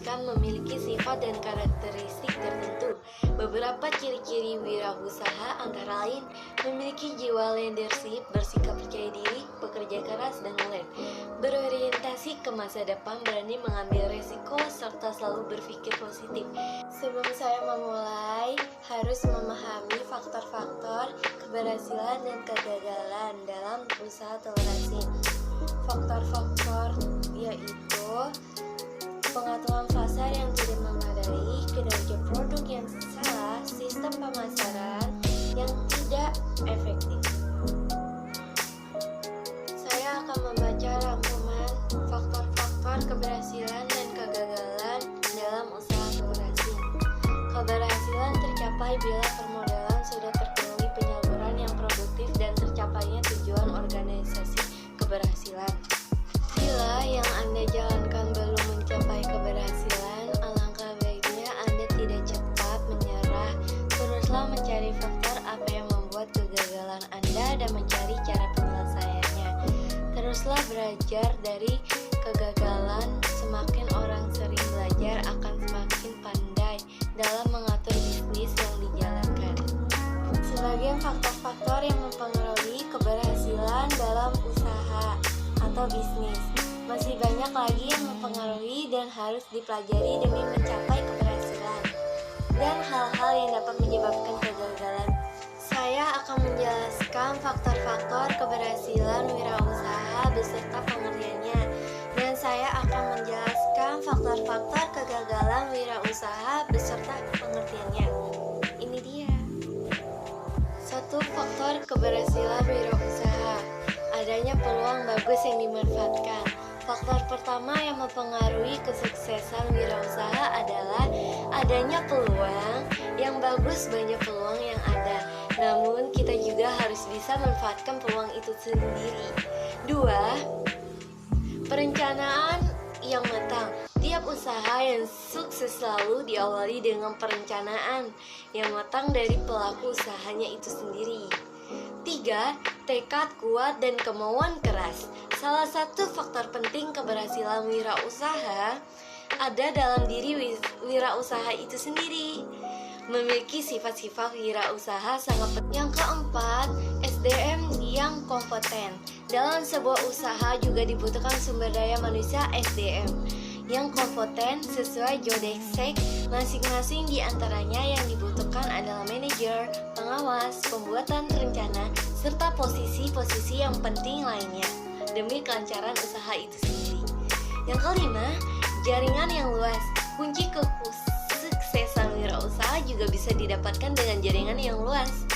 dipastikan memiliki sifat dan karakteristik tertentu. Beberapa ciri-ciri wirausaha antara lain memiliki jiwa leadership, bersikap percaya diri, bekerja keras dan melek, berorientasi ke masa depan, berani mengambil resiko, serta selalu berpikir positif. Sebelum saya memulai, harus memahami faktor-faktor keberhasilan dan kegagalan dalam usaha telur asin. Faktor-faktor yaitu pengaturan pasar yang tidak memadai, kinerja produk yang salah, sistem pemasaran yang tidak efektif. Saya akan membaca rangkuman faktor-faktor keberhasilan dan kegagalan dalam usaha telur asin. Keberhasilan tercapai bila permodalan sudah terpenuhi, penyaluran yang produktif, dan tercapainya tujuan organisasi keberhasilan. Bila yang Anda jalankan belum mencapai keberhasilan, alangkah baiknya Anda tidak cepat menyerah. Teruslah mencari faktor apa yang membuat kegagalan Anda dan mencari cara penyelesaiannya. Teruslah belajar dari kegagalan. Semakin orang sering belajar, akan semakin pandai dalam mengatur bisnis yang dijalankan. Sebagian faktor-faktor yang mempengaruhi keberhasilan dalam usaha atau bisnis. Masih banyak lagi yang mempengaruhi dan harus dipelajari demi mencapai keberhasilan, dan hal-hal yang dapat menyebabkan kegagalan. Saya akan menjelaskan faktor-faktor keberhasilan wirausaha beserta pengertiannya, dan saya akan menjelaskan faktor-faktor kegagalan wirausaha beserta pengertiannya. Ini dia. 1. Faktor keberhasilan wirausaha: adanya peluang bagus yang dimanfaatkan. Faktor pertama yang mempengaruhi kesuksesan wirausaha adalah adanya peluang yang bagus. Banyak peluang yang ada, namun kita juga harus bisa memanfaatkan peluang itu sendiri. 2. Perencanaan yang matang. Tiap usaha yang sukses selalu diawali dengan perencanaan yang matang dari pelaku usahanya itu sendiri. 3. Tekad kuat dan kemauan keras. Salah satu faktor penting keberhasilan wirausaha ada dalam diri wirausaha itu sendiri. Memiliki sifat-sifat wirausaha sangat penting. Yang keempat, SDM yang kompeten. Dalam sebuah usaha juga dibutuhkan sumber daya manusia SDM yang kompeten sesuai job desk masing-masing. Di antaranya yang dibutuhkan adalah manajer, pengawas, pembuatan rencana, serta posisi-posisi yang penting lainnya demi kelancaran usaha itu sendiri. Yang kelima, jaringan yang luas. Kunci kesuksesan wirausaha juga bisa didapatkan dengan jaringan yang luas.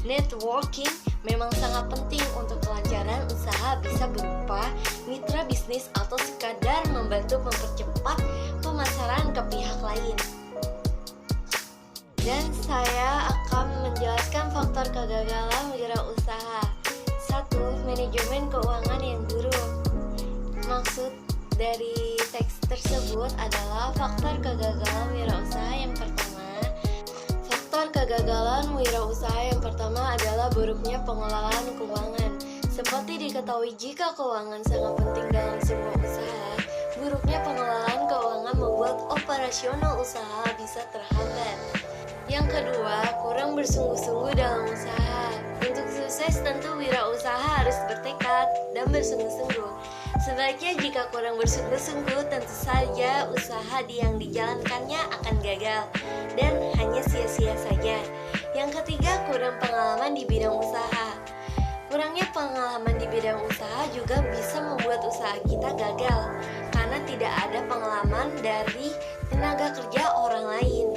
Networking memang sangat penting untuk kelancaran usaha, bisa berupa mitra bisnis atau sekadar membantu mempercepat pemasaran ke pihak lain. Dan saya akan menjelaskan faktor kegagalan wirausaha. 1. Manajemen keuangan yang buruk. Maksud dari teks tersebut adalah faktor kegagalan wirausaha yang pertama. Faktor kegagalan wirausaha yang pertama adalah buruknya pengelolaan keuangan. Seperti diketahui, jika keuangan sangat penting dalam sebuah usaha, buruknya pengelolaan keuangan membuat operasional usaha bisa terhambat. Yang kedua, kurang bersungguh-sungguh dalam usaha. Untuk sukses tentu wirausaha harus bertekad dan bersungguh-sungguh. Sebaliknya jika kurang bersungguh-sungguh, tentu saja usaha yang dijalankannya akan gagal dan hanya sia-sia saja. Yang ketiga, kurang pengalaman di bidang usaha. Kurangnya pengalaman di bidang usaha juga bisa membuat usaha kita gagal karena tidak ada pengalaman dari tenaga kerja orang lain.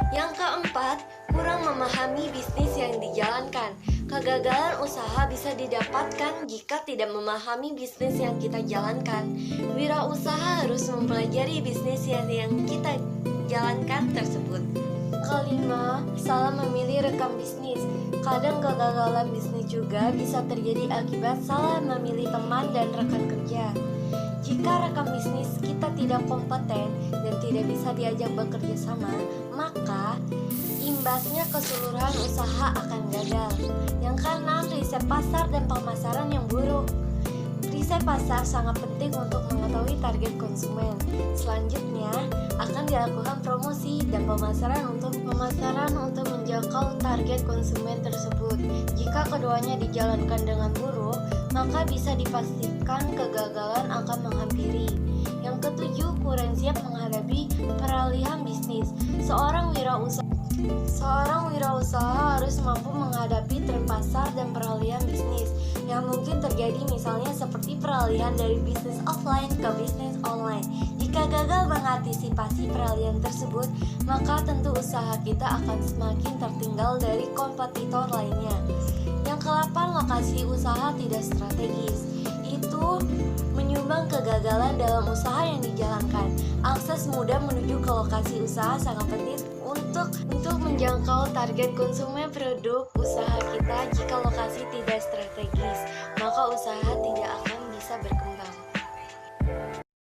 Yang keempat, kurang memahami bisnis yang dijalankan. Kegagalan usaha bisa didapatkan jika tidak memahami bisnis yang kita jalankan. Wirausaha harus mempelajari bisnis yang kita jalankan tersebut. Kelima, salah memilih rekan bisnis. Kadang kegagalan bisnis juga bisa terjadi akibat salah memilih teman dan rekan kerja. Jika rekan bisnis kita tidak kompeten dan tidak bisa diajak bekerja sama, maka imbasnya keseluruhan usaha akan gagal. Yang keenam, riset pasar dan pemasaran yang buruk. Riset pasar sangat penting untuk mengetahui target konsumen. Selanjutnya, akan dilakukan promosi dan pemasaran untuk menjangkau target konsumen tersebut. Jika keduanya dijalankan dengan buruk, maka bisa dipastikan kegagalan akan menghampiri. Yang ketujuh, kurang siap menghadapi peralihan bisnis. Seorang wirausaha harus mampu menghadapi tren pasar dan peralihan bisnis yang mungkin terjadi, misalnya seperti peralihan dari bisnis offline ke bisnis online. Jika gagal mengantisipasi peralihan tersebut, maka tentu usaha kita akan semakin tertinggal dari kompetitor lainnya. Yang ke-8, lokasi usaha tidak strategis. Itu menyumbang kegagalan dalam usaha yang dijalankan. Akses mudah menuju ke lokasi usaha sangat penting untuk menjangkau target konsumen produk usaha kita. Jika lokasi tidak strategis, maka usaha tidak akan bisa berkembang.